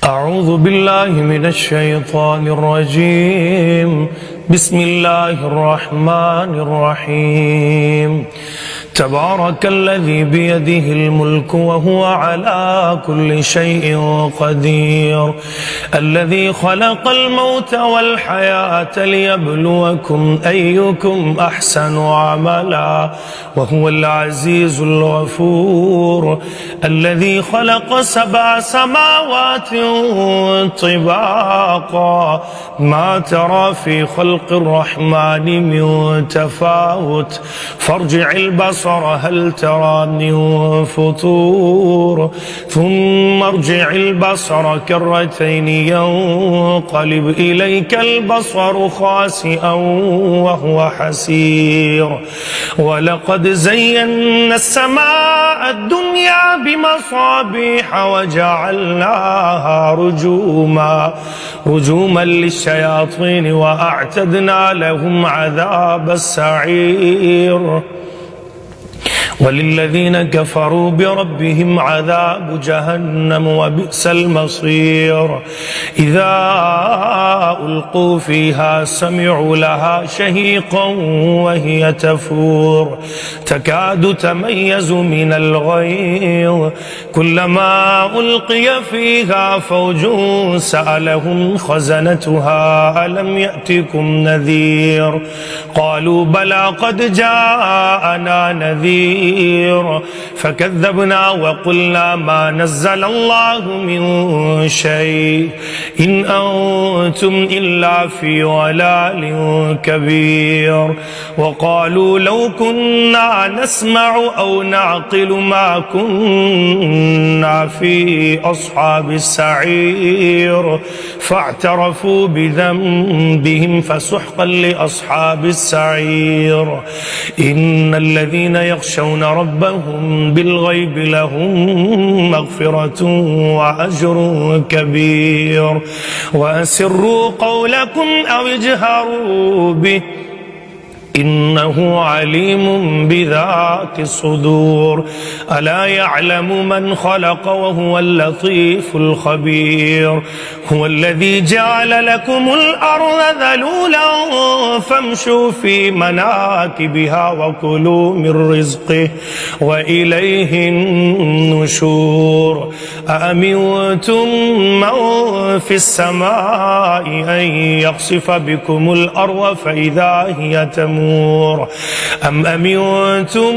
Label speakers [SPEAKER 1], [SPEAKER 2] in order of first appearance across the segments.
[SPEAKER 1] أعوذ بالله من الشيطان الرجيم. بسم الله الرحمن الرحيم. تبارك الذي بيده الملك وهو على كل شيء قدير، الذي خلق الموت والحياة ليبلوكم أيكم أحسن عملا وهو العزيز الغفور، الذي خلق 7 سماوات طباقا ما ترى في خلق الرحمن من تفاوت فارجع البصر هل ترى من فطور ثم ارجع البصر كرتين ينقلب إليك البصر خاسئا وهو حسير. ولقد زينا السماء الدنيا بمصابيح وجعلناها رجوما للشياطين وأعتدنا لهم عذاب السعير. وللذين كفروا بربهم عذاب جهنم وبئس المصير. إذا ألقوا فيها سمعوا لها شهيقا وهي تفور تكاد تميز من الغيظ كلما ألقي فيها فوج سألهم خزنتها ألم يأتكم نذير قالوا بلى قد جاءنا نذير فكذبنا وقلنا ما نزل الله من شيء إن أنتم إلا في ضلال كبير. وقالوا لو كنا نسمع أو نعقل ما كنا في أصحاب السعير فاعترفوا بذنبهم فسحقا لأصحاب السعير. إن الذين يخشون ربهم بالغيب لهم مغفرة وأجر كبير. وأسروا قولكم أو اجهروا به إنه عليم بذات الصدور. ألا يعلم من خلق وهو اللطيف الخبير. هو الذي جعل لكم الأرض ذلولا فامشوا في مناكبها وكلوا من رزقه وإليه النشور. أأمنتم من في السماء أن يخسف بكم الأرض فإذا هي تمور أم أمنتم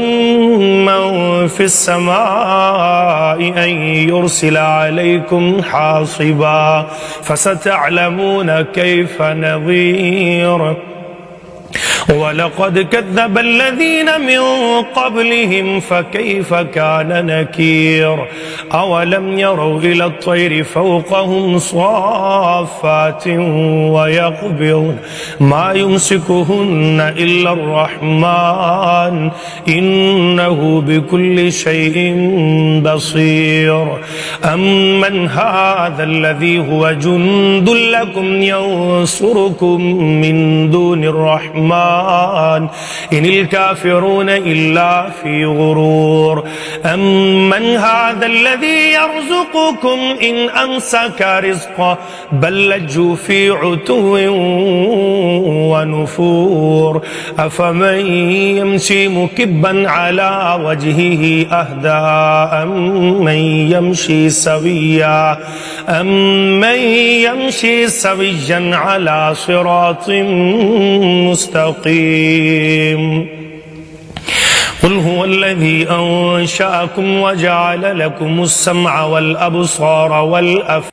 [SPEAKER 1] من في السماء أن يرسل عليكم حاصبا فستعلمون كيف نظير. ولقد كذب الذين من قبلهم فكيف كان نكير. أولم يروا إلى الطير فوقهم صافات ويقبضن ما يمسكهن إلا الرحمن إنه بكل شيء بصير. أمن هذا الذي هو جند لكم ينصركم من دون الرحمن إن الكافرون إلا في غرور. أمن هذا الذي يرزقكم إن أمسك رزقه بل لجوا في عتو ونفور. أفمن يمشي مكبا على وجهه أهدى أمن يمشي سويا على صراط مستقيم. قل هو الذي أنشأكم وجعل لكم السمع والأبصار والأفئدة